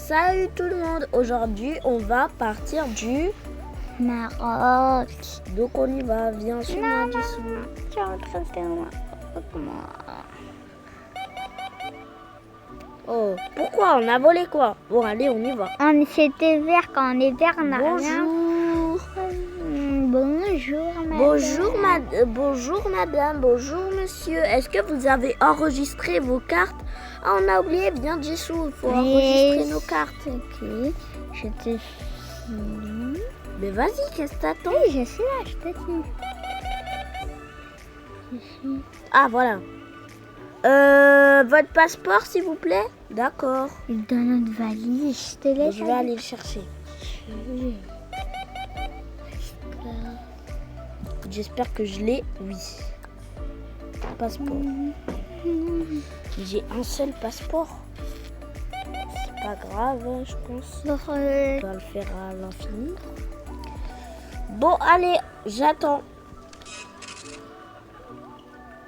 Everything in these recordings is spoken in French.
Salut tout le monde, aujourd'hui on va partir du Maroc. Donc on y va, viens sur moi Jisoo. Je rentre au Maroc, moi. Oh, pourquoi on a volé quoi? Bon allez on y va. C'était vert, quand on est vert, on a rien. Bonjour. Bonjour, madame. Bonjour madame, bonjour monsieur. Est-ce que vous avez enregistré vos cartes? Ah on a oublié, bien Jisoo, il faut enregistrer nos cartes. Ok, je te filme. Mais vas-y, qu'est-ce que t'attends? Oui, je suis là, je te filme. Ah voilà. Votre passeport s'il vous plaît? D'accord. Dans notre valise, je te laisse. Je vais aller le chercher. J'espère que je l'ai, oui. Passeport. J'ai un seul passeport. C'est pas grave, je pense. On va le faire à l'infini. Bon, allez, j'attends.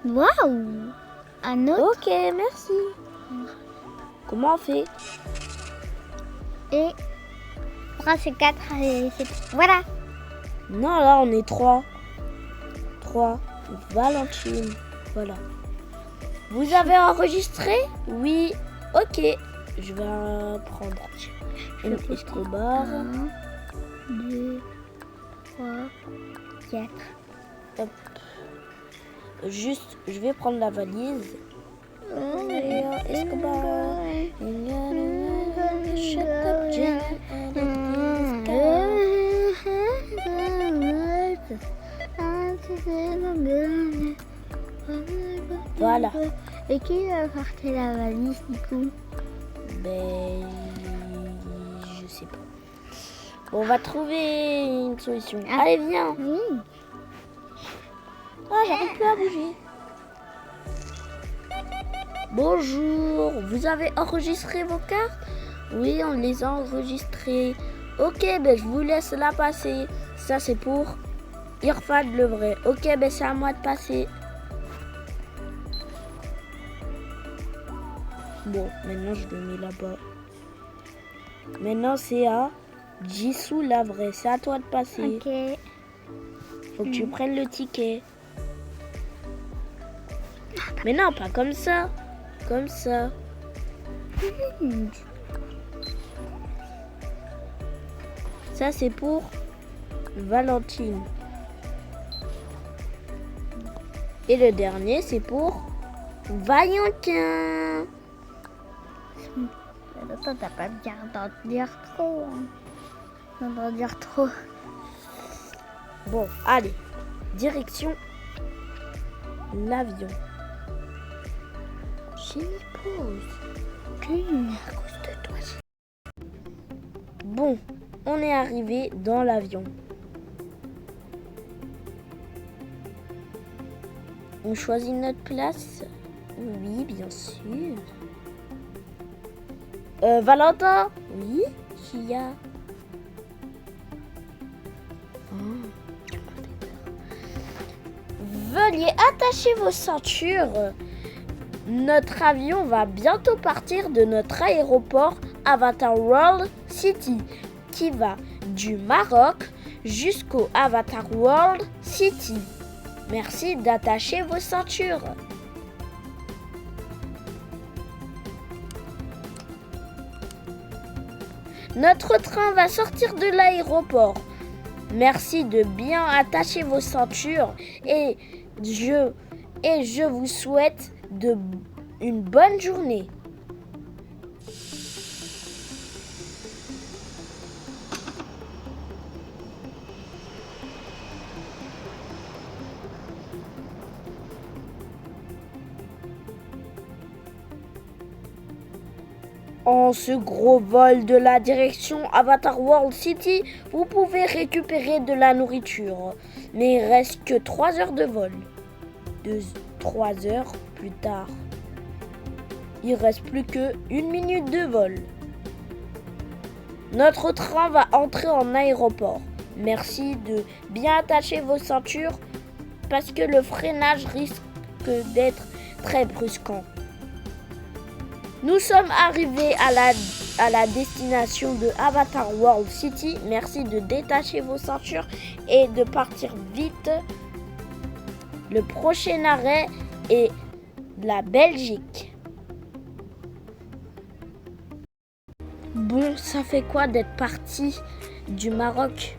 Waouh! Un autre. Ok, merci. Comment on fait? Et prends ces 4. Voilà. Non, là, on est 3. 3. Valentine. Voilà. Vous avez enregistré? Oui. Ok. Je vais prendre une Escobar. 1, 2, 3, 4. Hop. Juste, je vais prendre la valise. Escobar. Shut up, Jen. Voilà. Et qui va porter la valise du coup? Ben, je sais pas. Bon, on va trouver une solution. Ah. Allez, viens. Oui. Ah, j'arrive plus à bouger. Bonjour, vous avez enregistré vos cartes? Oui, on les a enregistrées. Ok, ben je vous laisse la passer. Ça, c'est pour Irfan le vrai. Ok, ben c'est à moi de passer. Bon, maintenant je le mets là-bas. Maintenant c'est à Jisoo la vraie. C'est à toi de passer. Ok. Faut que tu prennes le ticket. Mais non, pas comme ça. Comme ça. Ça c'est pour Valentine. Et le dernier c'est pour Valentin. Attends, t'as pas bien d'en dire trop. D'en dire trop. Bon, allez. Direction l'avion. J'ai mis pause. À cause de toi. Bon, on est arrivé dans l'avion. On choisit notre place? Oui, bien sûr. Valentin? Oui, qui y a? Veuillez attacher vos ceintures. Notre avion va bientôt partir de notre aéroport Avatar World City, qui va du Maroc jusqu'au Avatar World City. Merci d'attacher vos ceintures. Notre train va sortir de l'aéroport. Merci de bien attacher vos ceintures et je vous souhaite une bonne journée. En ce gros vol de la direction Avatar World City, vous pouvez récupérer de la nourriture. Mais il reste que 3 heures de vol. 3 heures plus tard. Il reste plus que 1 minute de vol. Notre train va entrer en aéroport. Merci de bien attacher vos ceintures parce que le freinage risque d'être très brusquant. Nous sommes arrivés à la destination de Avatar World City. Merci de détacher vos ceintures et de partir vite. Le prochain arrêt est la Belgique. Bon, ça fait quoi d'être parti du Maroc?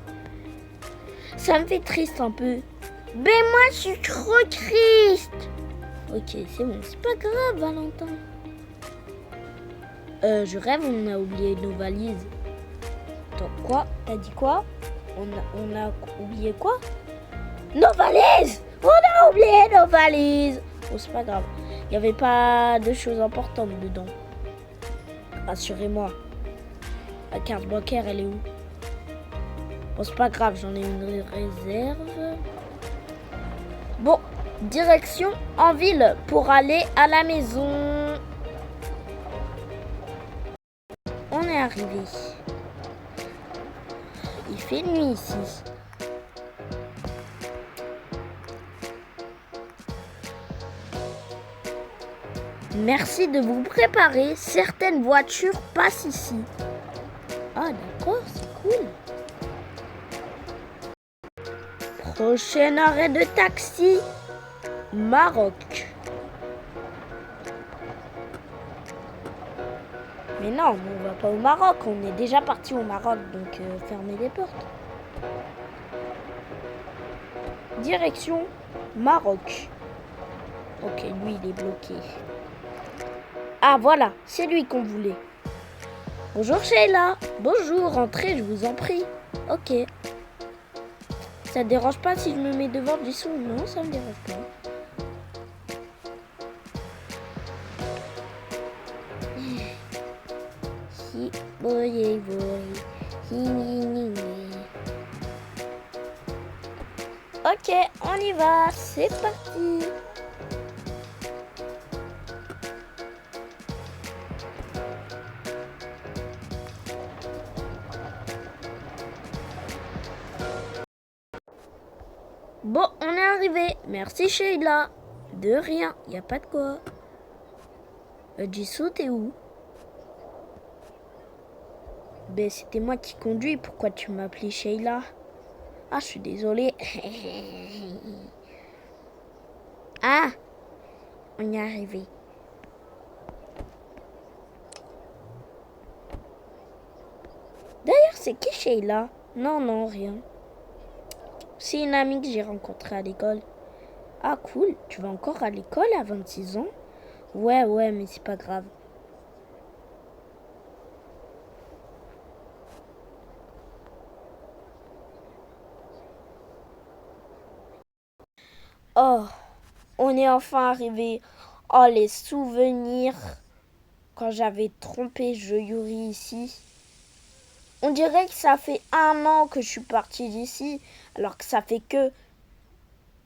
Ça me fait triste un peu. Mais moi, je suis trop triste. Ok, c'est bon, c'est pas grave, Valentin. Je rêve, on a oublié nos valises. Attends, quoi? T'as dit quoi? On a oublié quoi? Nos valises! On a oublié nos valises! Bon, c'est pas grave. Il n'y avait pas de choses importantes dedans. Rassurez-moi. La carte bancaire, elle est où? Bon, c'est pas grave, j'en ai une réserve. Bon, direction en ville pour aller à la maison. On est arrivé. Il fait nuit ici. Merci de vous préparer. Certaines voitures passent ici. Ah d'accord, c'est cool. Prochain arrêt de taxi, Maroc. Mais non, on va pas au Maroc. On est déjà parti au Maroc, donc fermez les portes. Direction Maroc. Ok, lui il est bloqué. Ah voilà, c'est lui qu'on voulait. Bonjour Sheila. Bonjour, entrez, je vous en prie. Ok. Ça te dérange pas si je me mets devant du son? Non, ça me dérange pas. Ok, on y va, c'est parti. Bon, on est arrivé. Merci Sheila. De rien, y a pas de quoi. Jisoo, t'es où? Ben, c'était moi qui conduis. Pourquoi tu m'appelais Sheila? Ah, je suis désolée. Ah, on y est arrivé. D'ailleurs, c'est qui Sheila? Non, non, rien. C'est une amie que j'ai rencontrée à l'école. Ah, cool. Tu vas encore à l'école à 26 ans? Ouais, mais c'est pas grave. Oh, on est enfin arrivé. Oh, les souvenirs. Quand j'avais trompé Yuri ici. On dirait que ça fait 1 an que je suis partie d'ici. Alors que ça fait que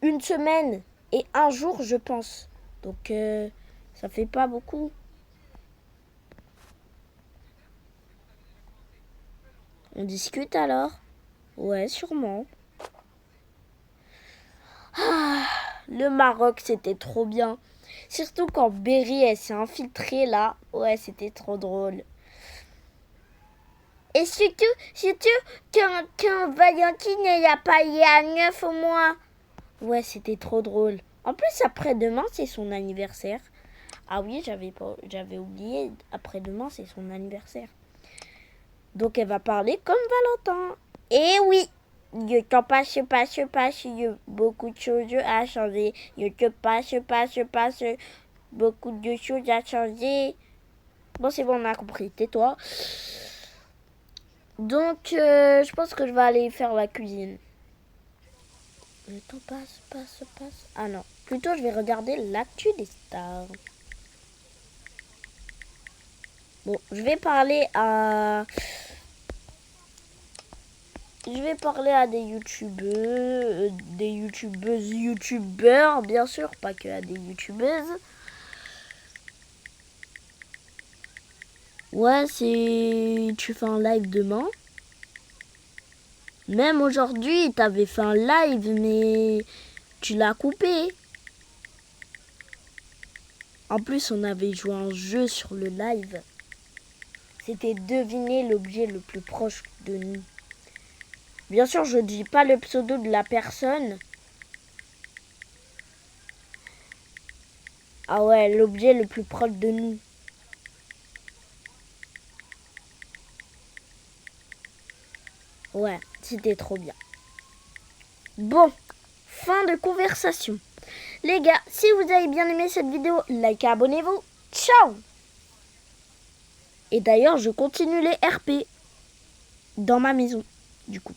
1 semaine et 1 jour, je pense. Donc, ça fait pas beaucoup. On discute alors? Ouais, sûrement. Ah, le Maroc, c'était trop bien. Surtout quand Berry, elle s'est infiltrée là. Ouais, c'était trop drôle. Et surtout quand Valentine, elle a parlé à 9 mois. Ouais, c'était trop drôle. En plus, après-demain, c'est son anniversaire. Ah oui, j'avais oublié. Après-demain, c'est son anniversaire. Donc, elle va parler comme Valentin. Et oui, le temps passe. Beaucoup de choses à changer. Le temps passe. Beaucoup de choses à changer. Bon, c'est bon, on a compris. Tais-toi. Donc, je pense que je vais aller faire la cuisine. Le temps passe. Ah non, plutôt je vais regarder l'actu des stars. Bon, je vais parler à des youtubeurs, bien sûr, pas que à des youtubeuses. Ouais, tu fais un live demain. Même aujourd'hui, t'avais fait un live, mais tu l'as coupé. En plus, on avait joué un jeu sur le live. C'était deviner l'objet le plus proche de nous. Bien sûr, je ne dis pas le pseudo de la personne. Ah ouais, l'objet le plus proche de nous. Ouais, c'était trop bien. Bon, fin de conversation. Les gars, si vous avez bien aimé cette vidéo, likez, abonnez-vous. Ciao! Et d'ailleurs, je continue les RP dans ma maison, du coup.